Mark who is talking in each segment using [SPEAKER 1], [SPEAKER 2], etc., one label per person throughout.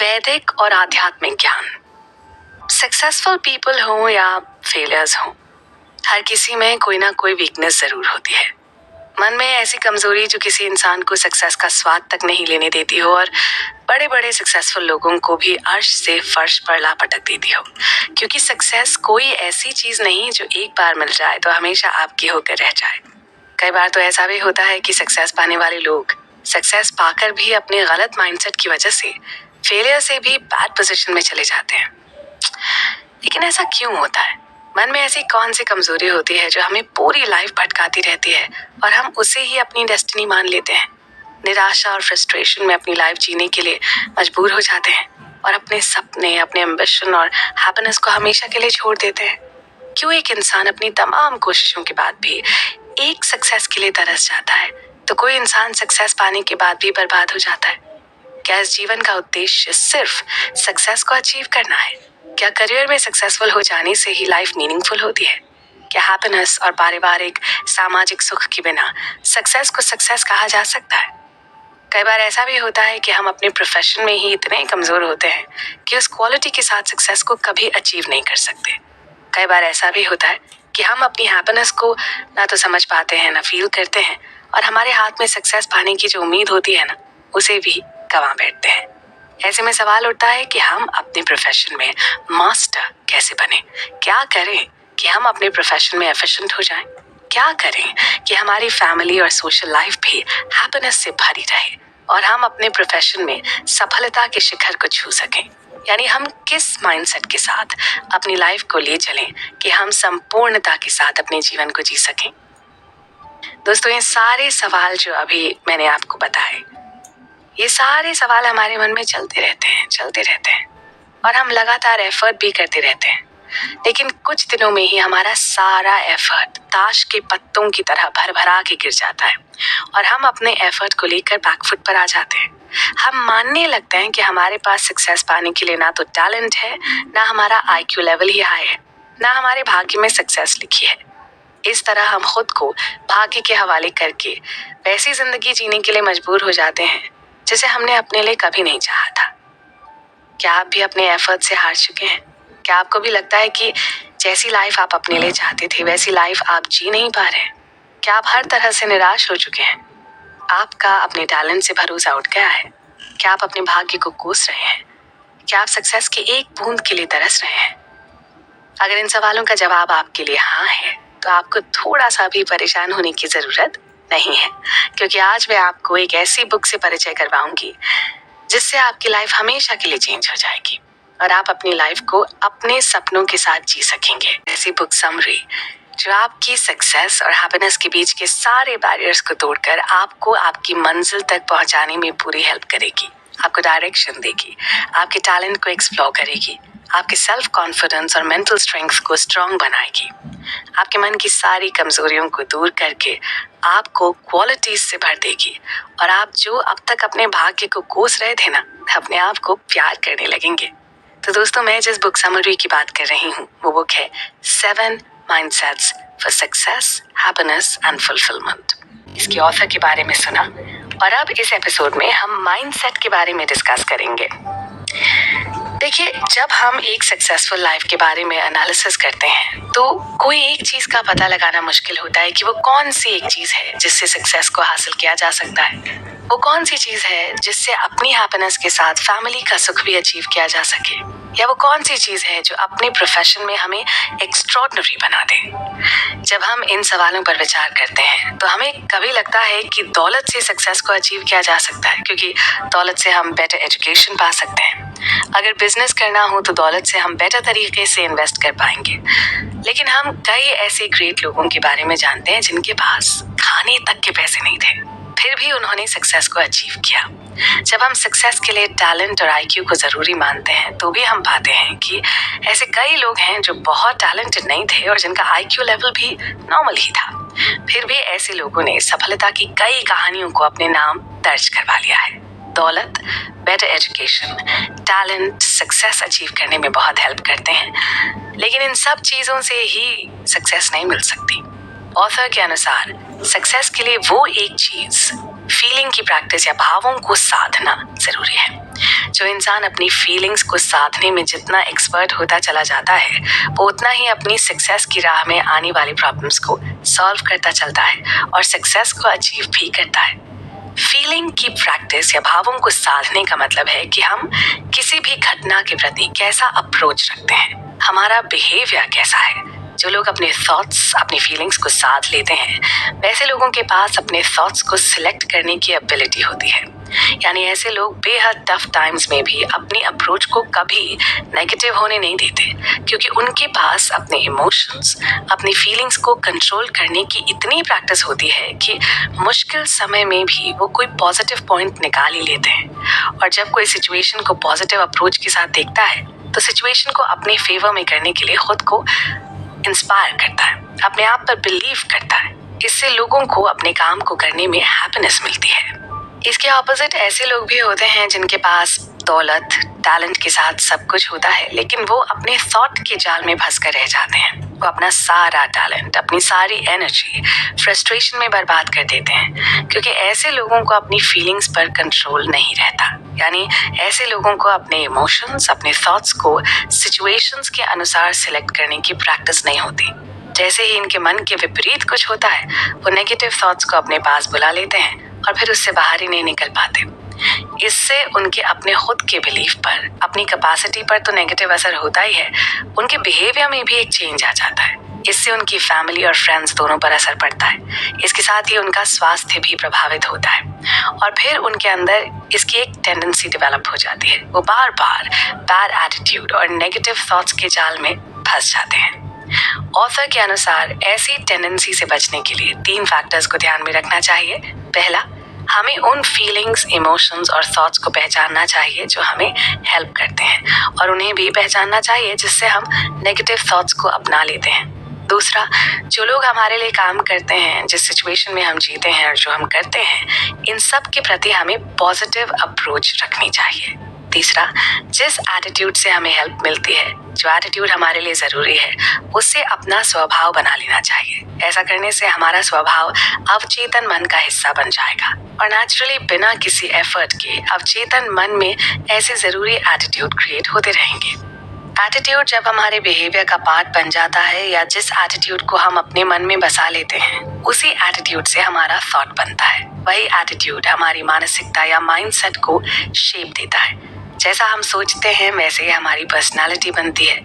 [SPEAKER 1] वैदिक और आध्यात्मिक ज्ञान। सक्सेसफुल पीपल हो या फेलियर्स हो, हर किसी में कोई ना कोई वीकनेस जरूर होती है। मन में ऐसी कमजोरी जो किसी इंसान को सक्सेस का स्वाद तक नहीं लेने देती हो और बड़े बड़े सक्सेसफुल लोगों को भी अर्श से फर्श पर लापटक देती हो। क्योंकि सक्सेस कोई ऐसी चीज नहीं जो एक बार मिल जाए तो हमेशा आपकी होकर रह जाए। कई बार तो ऐसा भी होता है कि सक्सेस पाने वाले लोग सक्सेस पाकर भी अपने गलत माइंडसेट की वजह से फेलियर से भी बैड पोजीशन में चले जाते हैं। लेकिन ऐसा क्यों होता है? मन में ऐसी कौन सी कमजोरी होती है जो हमें पूरी लाइफ भटकाती रहती है और हम उसे ही अपनी डेस्टिनी मान लेते हैं? निराशा और फ्रस्ट्रेशन में अपनी लाइफ जीने के लिए मजबूर हो जाते हैं और अपने सपने, अपने एम्बिशन और हैप्पीनेस को हमेशा के लिए छोड़ देते हैं। क्यों एक इंसान अपनी तमाम कोशिशों के बाद भी एक सक्सेस के लिए तरस जाता है तो कोई इंसान सक्सेस पाने के बाद भी बर्बाद हो जाता है? क्या इस जीवन का उद्देश्य सिर्फ सक्सेस को अचीव करना है? क्या करियर में सक्सेसफुल हो जाने से ही लाइफ मीनिंगफुल होती है? क्या हैप्पीनेस और पारिवारिक सामाजिक सुख के बिना सक्सेस को सक्सेस कहा जा सकता है? कई बार ऐसा भी होता है कि हम अपने प्रोफेशन में ही इतने कमजोर होते हैं कि उस क्वालिटी के साथ सक्सेस को कभी अचीव नहीं कर सकते। कई बार ऐसा भी होता है कि हम अपनी हैप्पीनेस को ना तो समझ पाते हैं, ना फील करते हैं और हमारे हाथ में सक्सेस पाने की जो उम्मीद होती है ना, उसे भी गंवा बैठते हैं। ऐसे में सवाल उठता है कि हम अपने प्रोफेशन में मास्टर कैसे बने? क्या करें कि हम अपने प्रोफेशन में एफिशिएंट हो जाएं? क्या करें कि हमारी फैमिली और सोशल लाइफ भी हैप्पीनेस से भरी रहे और हम अपने प्रोफेशन में सफलता के शिखर को छू सकें? यानी हम किस माइंडसेट के साथ अपनी लाइफ को ले चलें कि हम संपूर्णता के साथ अपने जीवन को जी सकें? दोस्तों, ये सारे सवाल जो अभी मैंने आपको बताए, ये सारे सवाल हमारे मन में चलते रहते हैं और हम लगातार एफर्ट भी करते रहते हैं। लेकिन कुछ दिनों में ही हमारा सारा एफर्ट ताश के पत्तों की तरह भरभरा के गिर जाता है और हम अपने एफर्ट को लेकर बैकफुट पर आ जाते हैं। हम मानने लगते हैं कि हमारे पास सक्सेस पाने के लिए ना तो टैलेंट है, ना हमारा आईक्यू लेवल ही हाई है, ना हमारे भाग्य में सक्सेस लिखी है। इस तरह हम खुद को भाग्य के हवाले करके वैसी जिंदगी जीने के लिए मजबूर हो जाते हैं जिसे हमने अपने लिए कभी नहीं चाहा था। क्या आप भी अपने एफर्ट से हार चुके हैं? क्या आपको भी लगता है कि जैसी लाइफ आप अपने लिए चाहते थे वैसी लाइफ आप जी नहीं पा रहे हैं? क्या आप हर तरह से निराश हो चुके हैं? आपका अपने टैलेंट से भरोसा उठ गया है? क्या आप अपने भाग्य को कोस रहे हैं? क्या आप सक्सेस के एक बूंद के लिए तरस रहे हैं? अगर इन सवालों का जवाब आपके लिए हाँ है तो आपको थोड़ा सा भी परेशान होने की जरूरत नहीं है, क्योंकि आज मैं आपको एक ऐसी बुक से परिचय करवाऊंगी जिससे आपकी लाइफ हमेशा के लिए चेंज हो जाएगी और आप अपनी लाइफ को अपने सपनों के साथ जी सकेंगे। ऐसी बुक समरी जो आपकी सक्सेस और हैप्पीनेस के बीच के सारे बैरियर्स को तोड़कर आपको आपकी मंजिल तक पहुंचाने में पूरी हेल्प करेगी, आपको डायरेक्शन देगी, आपके टैलेंट को एक्सप्लोर करेगी, आपके सेल्फ कॉन्फिडेंस और मेंटल स्ट्रेंथ को स्ट्रांग बनाएगी, आपके मन की सारी कमजोरियों को दूर करके आपको क्वालिटीज से भर देगी और आप जो अब तक अपने भाग्य को कोस रहे थे ना, अपने आप को प्यार करने लगेंगे। तो दोस्तों, मैं जिस बुक समरी की बात कर रही हूँ वो बुक है 7 Mindsets for Success, Happiness and Fulfillment। इसके ऑथर के बारे में सुना और अब इस एपिसोड में हम माइंडसेट के बारे में डिस्कस करेंगे। देखिए, जब हम एक सक्सेसफुल लाइफ के बारे में एनालिसिस करते हैं तो कोई एक चीज का पता लगाना मुश्किल होता है कि वो कौन सी एक चीज है जिससे सक्सेस को हासिल किया जा सकता है। वो कौन सी चीज है जिससे अपनी हैप्पीनेस के साथ फैमिली का सुख भी अचीव किया जा सके, या वो कौन सी चीज है जो अपने प्रोफेशन में हमें एक्स्ट्रॉर्डिनरी बना दे। जब हम इन सवालों पर विचार करते हैं तो हमें कभी लगता है कि दौलत से सक्सेस को अचीव किया जा सकता है, क्योंकि दौलत से हम बेटर एजुकेशन पा सकते हैं। अगर बिजनेस करना हो तो दौलत से हम बेटर तरीके से इन्वेस्ट कर पाएंगे। लेकिन हम कई ऐसे ग्रेट लोगों के बारे में जानते हैं जिनके पास खाने तक के पैसे नहीं थे, फिर भी उन्होंने सक्सेस को अचीव किया। जब हम सक्सेस के लिए टैलेंट और आईक्यू को जरूरी मानते हैं तो भी हम पाते हैं कि ऐसे कई लोग हैं जो बहुत टैलेंटेड नहीं थे और जिनका आईक्यू लेवल भी नॉर्मल ही था, फिर भी ऐसे लोगों ने सफलता की कई कहानियों को अपने नाम दर्ज करवा लिया है। दौलत, better education, talent success achieve करने में बहुत हेल्प करते हैं, लेकिन इन सब चीजों से ही सक्सेस नहीं मिल सकती। ऑथर के अनुसार सक्सेस के लिए वो एक चीज, फीलिंग की प्रैक्टिस या भावों को साधना जरूरी है। जो इंसान अपनी फीलिंग्स को साधने में जितना एक्सपर्ट होता चला जाता है, वो उतना ही अपनी सक्सेस की राह में आने वाली प्रॉब्लम्स को सॉल्व करता चलता है और सक्सेस को अचीव भी करता है। फीलिंग की प्रैक्टिस या भावों को साधने का मतलब है कि हम किसी भी घटना के प्रति कैसा अप्रोच रखते हैं, हमारा बिहेवियर कैसा है। जो लोग अपने थॉट्स, अपनी फीलिंग्स को साध लेते हैं, वैसे लोगों के पास अपने थॉट्स को सिलेक्ट करने की एबिलिटी होती है। यानी ऐसे लोग बेहद टफ टाइम्स में भी अपनी अप्रोच को कभी नेगेटिव होने नहीं देते, क्योंकि उनके पास अपने इमोशंस, अपनी फीलिंग्स को कंट्रोल करने की इतनी प्रैक्टिस होती है कि मुश्किल समय में भी वो कोई पॉजिटिव पॉइंट निकाल ही लेते हैं। और जब कोई सिचुएशन को पॉजिटिव अप्रोच के साथ देखता है, तो सिचुएशन को अपने फेवर में करने के लिए खुद को इंस्पायर करता है, अपने आप पर बिलीव करता है। इससे लोगों को अपने काम को करने में हैप्पीनेस मिलती है। इसके ऑपोजिट ऐसे लोग भी होते हैं जिनके पास दौलत, टैलेंट के साथ सब कुछ होता है, लेकिन वो अपने थॉट के जाल में फंस कर रह जाते हैं। वो अपना सारा टैलेंट, अपनी सारी एनर्जी फ्रस्ट्रेशन में बर्बाद कर देते हैं, क्योंकि ऐसे लोगों को अपनी फीलिंग्स पर कंट्रोल नहीं रहता। यानी ऐसे लोगों को अपने इमोशंस, अपने थॉट्स को सिचुएशंस के अनुसार सिलेक्ट करने की प्रैक्टिस नहीं होती। जैसे ही इनके मन के विपरीत कुछ होता है, वो नेगेटिव थॉट्स को अपने पास बुला लेते हैं और फिर उससे बाहर ही नहीं निकल पाते। इससे उनके अपने खुद के बिलीफ पर, अपनी कैपेसिटी पर तो नेगेटिव असर होता ही है, उनके बिहेवियर में भी एक चेंज आ जाता है। इससे उनकी फैमिली और फ्रेंड्स दोनों पर असर पड़ता है। इसके साथ ही उनका स्वास्थ्य भी प्रभावित होता है और फिर उनके अंदर इसकी एक टेंडेंसी डेवलप हो जाती है। वो बार बार बैड एटीट्यूड और नेगेटिव थॉट्स के जाल में फंस जाते हैं। ऑथर के अनुसार ऐसी टेंडेंसी से बचने के लिए 3 फैक्टर्स को ध्यान में रखना चाहिए। पहला, हमें उन फीलिंग्स, इमोशंस और थॉट्स को पहचानना चाहिए जो हमें हेल्प करते हैं, और उन्हें भी पहचानना चाहिए जिससे हम नेगेटिव थॉट्स को अपना लेते हैं। दूसरा, जो लोग हमारे लिए काम करते हैं, जिस सिचुएशन में हम जीते हैं और जो हम करते हैं, इन सब के प्रति हमें पॉजिटिव अप्रोच रखनी चाहिए। तीसरा, जिस एटीट्यूड से हमें हेल्प मिलती है, जो एटीट्यूड हमारे लिए जरूरी है, उससे अपना स्वभाव बना लेना चाहिए। ऐसा करने से हमारा स्वभाव अवचेतन मन का हिस्सा बन जाएगा और नेचुरली बिना किसी एफर्ट के अवचेतन मन में ऐसे जरूरी एटीट्यूड क्रिएट होते रहेंगे। एटीट्यूड जब हमारे बिहेवियर का पार्ट बन जाता है, या जिस एटीट्यूड को हम अपने मन में बसा लेते हैं, उसी एटीट्यूड से हमारा थॉट बनता है। वही एटीट्यूड हमारी मानसिकता या माइंडसेट को शेप देता है। जैसा हम सोचते हैं वैसे ही हमारी पर्सनालिटी बनती है।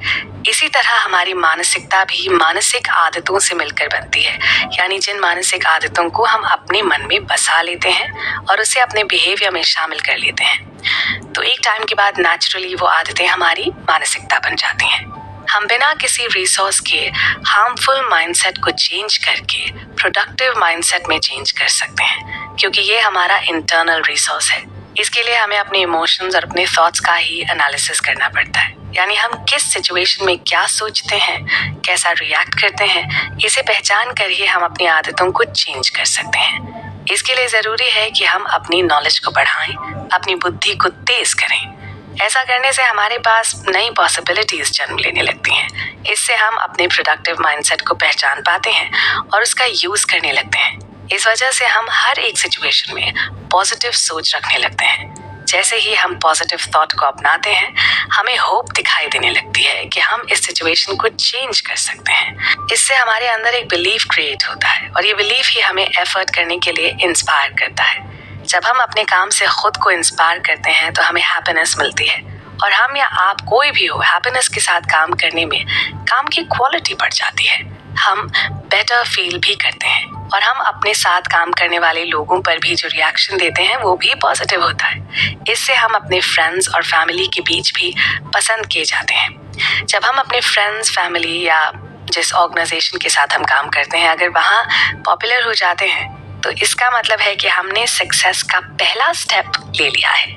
[SPEAKER 1] इसी तरह हमारी मानसिकता भी मानसिक आदतों से मिलकर बनती है। यानी जिन मानसिक आदतों को हम अपने मन में बसा लेते हैं और उसे अपने बिहेवियर में शामिल कर लेते हैं, तो एक टाइम के बाद नेचुरली वो आदतें हमारी मानसिकता बन जाती हैं। हम बिना किसी रिसोर्स के हार्मफुल माइंडसेट को चेंज करके प्रोडक्टिव माइंडसेट में चेंज कर सकते हैं, क्योंकि ये हमारा इंटरनल रिसोर्स है। इसके लिए हमें अपने इमोशंस और अपने थॉट्स का ही एनालिसिस करना पड़ता है। यानी हम किस सिचुएशन में क्या सोचते हैं, कैसा रिएक्ट करते हैं, इसे पहचान कर ही हम अपनी आदतों को चेंज कर सकते हैं। इसके लिए जरूरी है कि हम अपनी नॉलेज को बढ़ाएं, अपनी बुद्धि को तेज करें। ऐसा करने से हमारे पास नई पॉसिबिलिटीज जन्म लेने लगती हैं। इससे हम अपने प्रोडक्टिव माइंडसेट को पहचान पाते हैं और उसका यूज करने लगते हैं। इस वजह से हम हर एक सिचुएशन में पॉजिटिव सोच रखने लगते हैं। जैसे ही हम पॉजिटिव थॉट को अपनाते हैं, हमें होप दिखाई देने लगती है कि हम इस सिचुएशन को चेंज कर सकते हैं। इससे हमारे अंदर एक बिलीफ क्रिएट होता है और ये बिलीफ ही हमें एफर्ट करने के लिए इंस्पायर करता है। जब हम अपने काम से खुद को इंस्पायर करते हैं तो हमें हैप्पीनेस मिलती है, और हम या आप कोई भी हो, हैप्पीनेस के साथ काम करने में काम की क्वालिटी बढ़ जाती है। हम बेटर फील भी करते हैं और हम अपने साथ काम करने वाले लोगों पर भी जो रिएक्शन देते हैं वो भी पॉजिटिव होता है। इससे हम अपने फ्रेंड्स और फैमिली के बीच भी पसंद किए जाते हैं। जब हम अपने फ्रेंड्स, फैमिली या जिस ऑर्गेनाइजेशन के साथ हम काम करते हैं, अगर वहाँ पॉपुलर हो जाते हैं, तो इसका मतलब है कि हमने सक्सेस का पहला स्टेप ले लिया है।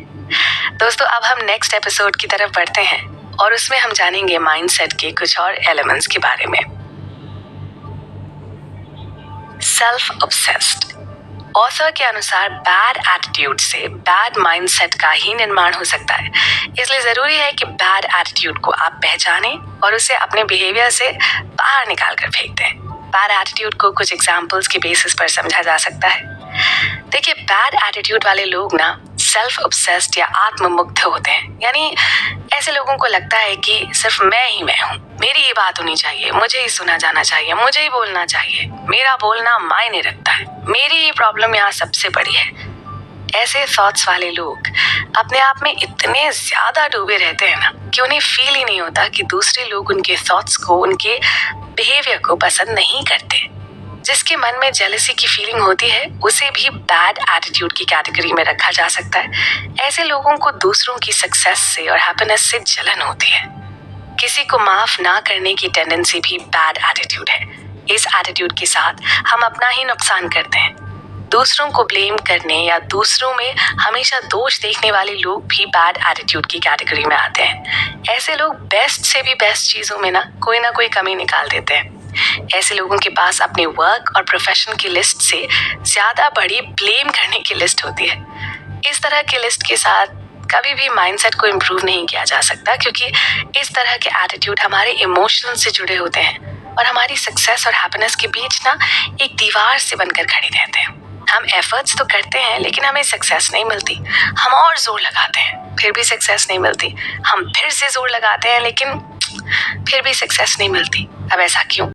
[SPEAKER 1] दोस्तों, अब हम नेक्स्ट एपिसोड की तरफ बढ़ते हैं और उसमें हम जानेंगे माइंडसेट के कुछ और एलिमेंट्स के बारे में। Self obsessed. ऑथर के अनुसार बैड एटीट्यूड से बैड माइंडसेट का ही निर्माण हो सकता है। इसलिए जरूरी है कि बैड एटीट्यूड को आप पहचानें और उसे अपने बिहेवियर से बाहर निकाल कर फेंक दें। बैड एटीट्यूड को कुछ एग्जाम्पल्स के बेसिस पर समझा जा सकता है। देखिए, बैड एटीट्यूड वाले लोग ना सेल्फ ऑब्सेस्ड या आत्ममुग्ध होते हैं। यानी ऐसे लोगों को लगता है कि सिर्फ मैं ही मैं हूँ, मेरी ही बात होनी चाहिए, मुझे ही सुना जाना चाहिए, मुझे ही बोलना चाहिए, मेरा बोलना मायने रखता है, मेरी ही प्रॉब्लम यहाँ सबसे बड़ी है। ऐसे थॉट्स वाले लोग अपने आप में इतने ज्यादा डूबे रहते हैं ना कि उन्हें फील ही नहीं होता कि दूसरे लोग उनके थॉट्स को, उनके बिहेवियर को पसंद नहीं करते। जिसके मन में जेलसी की फीलिंग होती है उसे भी बैड एटीट्यूड की कैटेगरी में रखा जा सकता है। ऐसे लोगों को दूसरों की सक्सेस से और हैप्पीनेस से जलन होती है। किसी को माफ ना करने की टेंडेंसी भी बैड एटीट्यूड है। इस एटीट्यूड के साथ हम अपना ही नुकसान करते हैं। दूसरों को ब्लेम करने या दूसरों में हमेशा दोष देखने वाले लोग भी बैड एटीट्यूड की कैटेगरी में आते हैं। ऐसे लोग बेस्ट से भी बेस्ट चीजों में ना कोई कमी निकाल देते हैं। ऐसे लोगों के पास अपने वर्क और प्रोफेशन की लिस्ट से ज्यादा बड़ी ब्लेम करने की लिस्ट होती है। इस तरह की लिस्ट के साथ कभी भी माइंडसेट को इम्प्रूव नहीं किया जा सकता, क्योंकि इस तरह के एटीट्यूड हमारे इमोशन से जुड़े होते हैं और हमारी सक्सेस और हैप्पीनेस के बीच ना एक दीवार से बनकर खड़े रहते हैं। हम एफर्ट्स तो करते हैं लेकिन हमें सक्सेस नहीं मिलती। हम और जोर लगाते हैं फिर भी सक्सेस नहीं मिलती। हम फिर से जोर लगाते हैं लेकिन फिर भी सक्सेस नहीं मिलती। अब ऐसा क्यों?